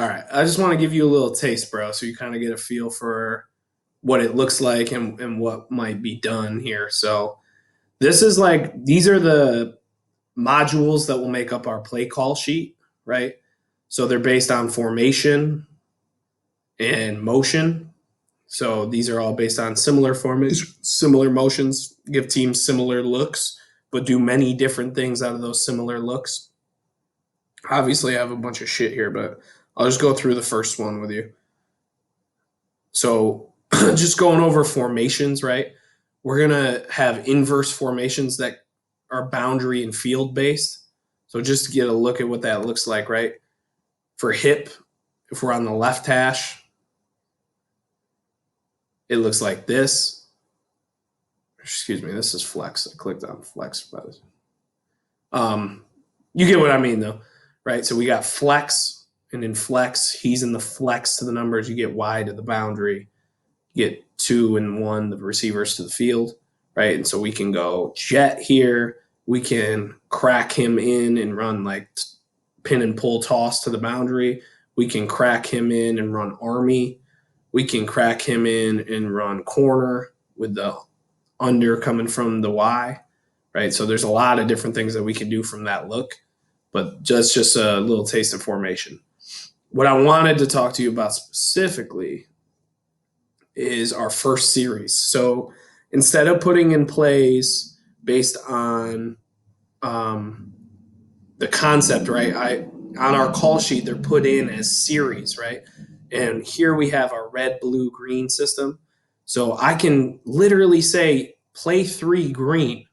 All right. I just want to give you a little taste, bro, so you kind of get a feel for what it looks like and what might be done here. So this is like these are the modules that will make up our play call sheet, right? So they're based on formation and motion. So these are all based on similar formation, similar motions, give teams similar looks, but do many different things out of those similar looks. Obviously, I have a bunch of shit here, but I'll just go through the first one with you. So just going over formations, right? We're going to have inverse formations that are boundary and field based. So just to get a look at what that looks like, right? For hip, if we're on the left hash, it looks like this. Excuse me, this is flex. I clicked on flex. You get what I mean, though, right? So we got flex, and in flex, he's in the flex to the numbers. You get Y to the boundary. You get 2 and 1, the receivers to the field, right? And so we can go jet here. We can crack him in and run like pin and pull toss to the boundary. We can crack him in and run army. We can crack him in and run corner with the under coming from the Y, right? So there's a lot of different things that we can do from that look, but just a little taste of formation. What I wanted to talk to you about specifically is our first series. So instead of putting in plays based on the concept, right? On our call sheet, they're put in as series, right? And here we have our red, blue, green system. So I can literally say play 3 green,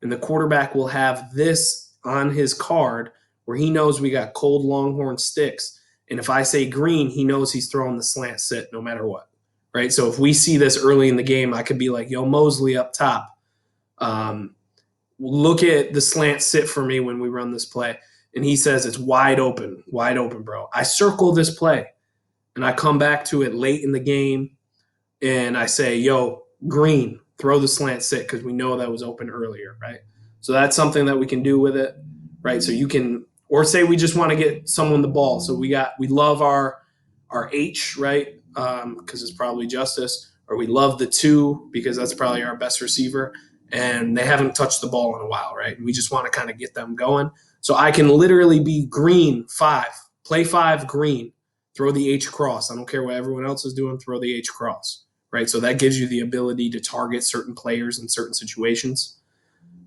and the quarterback will have this on his card where he knows we got cold longhorn sticks. And if I say green, he knows he's throwing the slant sit no matter what, right? So if we see this early in the game, I could be like, yo, Mosley up top. Look at the slant sit for me when we run this play. And he says it's wide open, bro. I circle this play, and I come back to it late in the game, and I say, yo, green, throw the slant sit because we know that was open earlier, right? So that's something that we can do with it, right? So you can, or say we just want to get someone the ball. So we love our H, right? Because it's probably Justice, or we love the 2 because that's probably our best receiver, and they haven't touched the ball in a while, right? We just want to kind of get them going. So I can literally be green 5, play 5 green, throw the H cross. I don't care what everyone else is doing, throw the H cross, right? So that gives you the ability to target certain players in certain situations.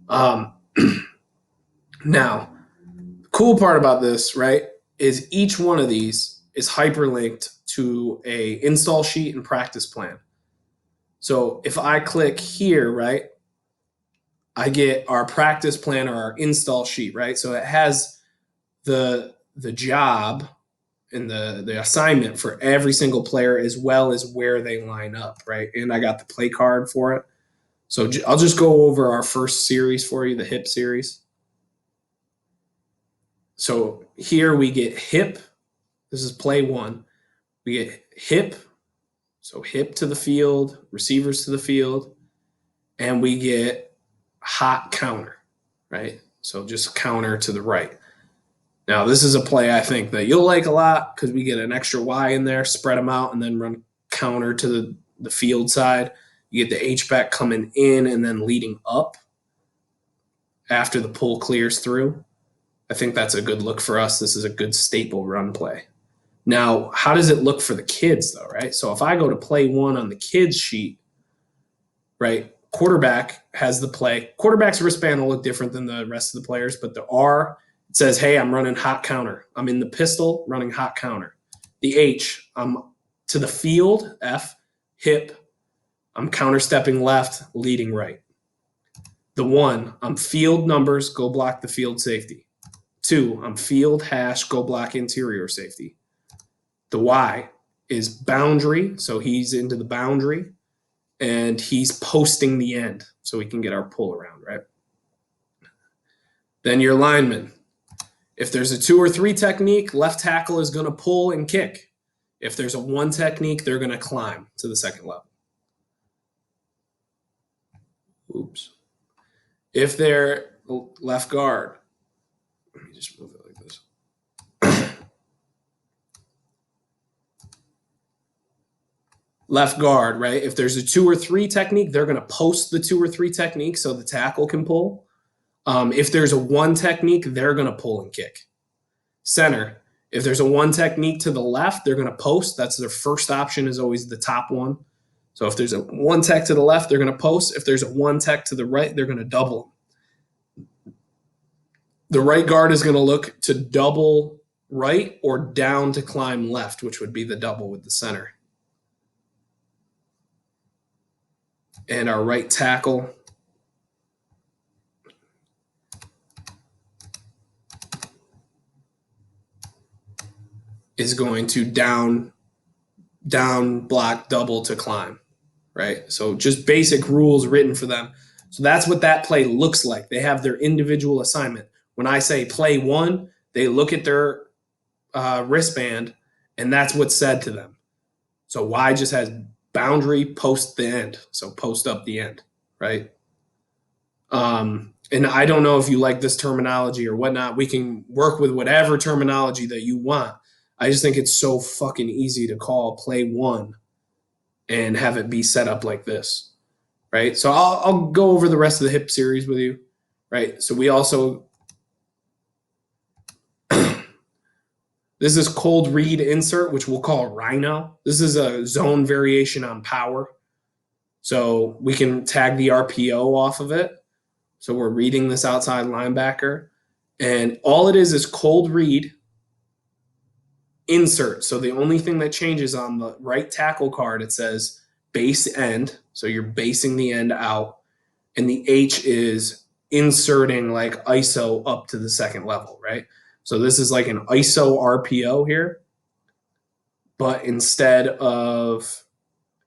Now, the cool part about this, right, is each one of these is hyperlinked to a install sheet and practice plan. So if I click here, right, I get our practice plan or our install sheet, right? So it has the job and the assignment for every single player as well as where they line up, right? And I got the play card for it. So I'll just go over our first series for you, the hip series. So here we get hip. This is play 1. We get hip. So hip to the field, receivers to the field, and we get hot counter, right? So just counter to the right. Now, this is a play I think that you'll like a lot because we get an extra Y in there, spread them out, and then run counter to the field side. You get the H-back coming in and then leading up after the pull clears through. I think that's a good look for us. This is a good staple run play. Now, how does it look for the kids, though, right? So if I go to play 1 on the kids sheet, right, quarterback has the play. Quarterback's wristband will look different than the rest of the players, but the R, it says, hey, I'm running hot counter. I'm in the pistol running hot counter. The H, I'm to the field, F, hip, I'm counter stepping left, leading right. The 1, I'm field numbers, go block the field safety. 2, I'm field hash, go block interior safety. The Y is boundary, so he's into the boundary, and he's posting the end so we can get our pull around, right? Then your lineman. If there's a 2 or 3 technique, left tackle is going to pull and kick. If there's a 1 technique, they're going to climb to the second level. Oops. If they're left guard, let me just move it like this. left guard, right? If there's a 2 or 3 technique, they're going to post the 2 or 3 technique so the tackle can pull. If there's a 1 technique, they're going to pull and kick. Center, if there's a 1 technique to the left, they're going to post. That's their first option, is always the top one. So if there's a 1 tech to the left, they're going to post. If there's a 1 tech to the right, they're going to double. The right guard is going to look to double right or down to climb left, which would be the double with the center. And our right tackle is going to down block double to climb, right? So just basic rules written for them. So that's what that play looks like. They have their individual assignment. When I say play 1, they look at their wristband, and that's what's said to them. So Y just has boundary, post the end. So post up the end, right? And I don't know if you like this terminology or whatnot. We can work with whatever terminology that you want. I just think it's so fucking easy to call play 1 and have it be set up like this, right? So I'll go over the rest of the hip series with you, right? So we also, this is cold read insert, which we'll call Rhino. This is a zone variation on power. So we can tag the RPO off of it. So we're reading this outside linebacker. And all it is cold read insert. So the only thing that changes on the right tackle card, it says base end. So you're basing the end out. And the H is inserting like ISO up to the second level, right? So this is like an ISO RPO here. But instead of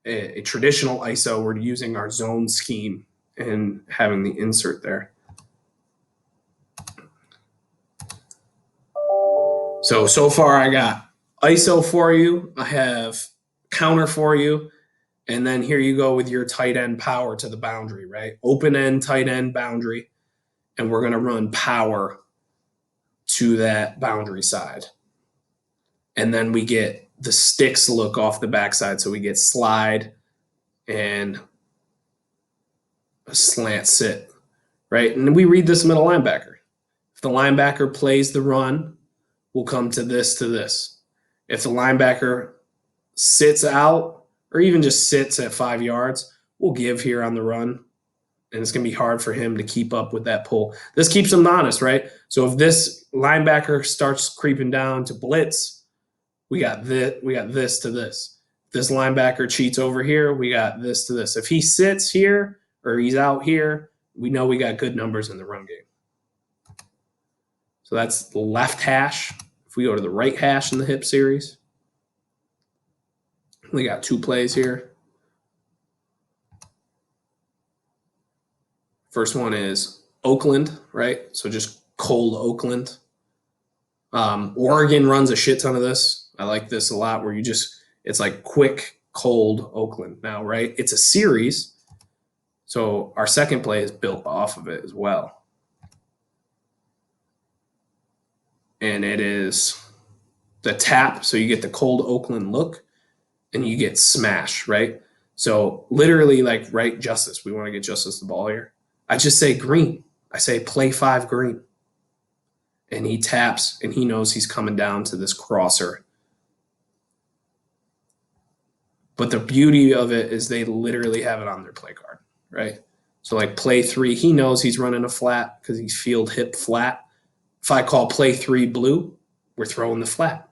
a traditional ISO, we're using our zone scheme and having the insert there. So far I got ISO for you. I have counter for you. And then here you go with your tight end power to the boundary, right? Open end, tight end, boundary. And we're going to run power to that boundary side. And then we get the sticks look off the backside. So we get slide and a slant sit, right? And we read this middle linebacker. If the linebacker plays the run, we'll come to this. If the linebacker sits out or even just sits at 5 yards, we'll give here on the run. And it's going to be hard for him to keep up with that pull. This keeps him honest, right? So if this linebacker starts creeping down to blitz, we got this to this. If this linebacker cheats over here, we got this to this. If he sits here or he's out here, we know we got good numbers in the run game. So that's the left hash. If we go to the right hash in the hip series, we got 2 plays here. First one is Oakland, right? So just cold Oakland. Oregon runs a shit ton of this. I like this a lot where it's like quick, cold Oakland now, right? It's a series. So our second play is built off of it as well. And it is the tap. So you get the cold Oakland look and you get smash, right? So literally like, right, Justice. We want to get Justice the ball here. I just say green. I say play 5 green. And he taps and he knows he's coming down to this crosser. But the beauty of it is they literally have it on their play card, right? So like play 3, he knows he's running a flat because he's field hip flat. If I call play 3 blue, we're throwing the flat.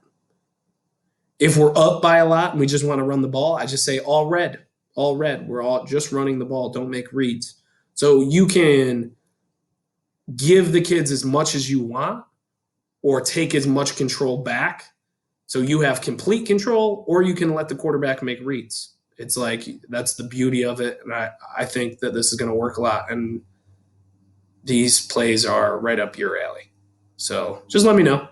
If we're up by a lot and we just want to run the ball, I just say all red. All red. We're all just running the ball. Don't make reads. So you can give the kids as much as you want or take as much control back. So you have complete control, or you can let the quarterback make reads. It's like, that's the beauty of it. And I think that this is going to work a lot. And these plays are right up your alley. So just let me know.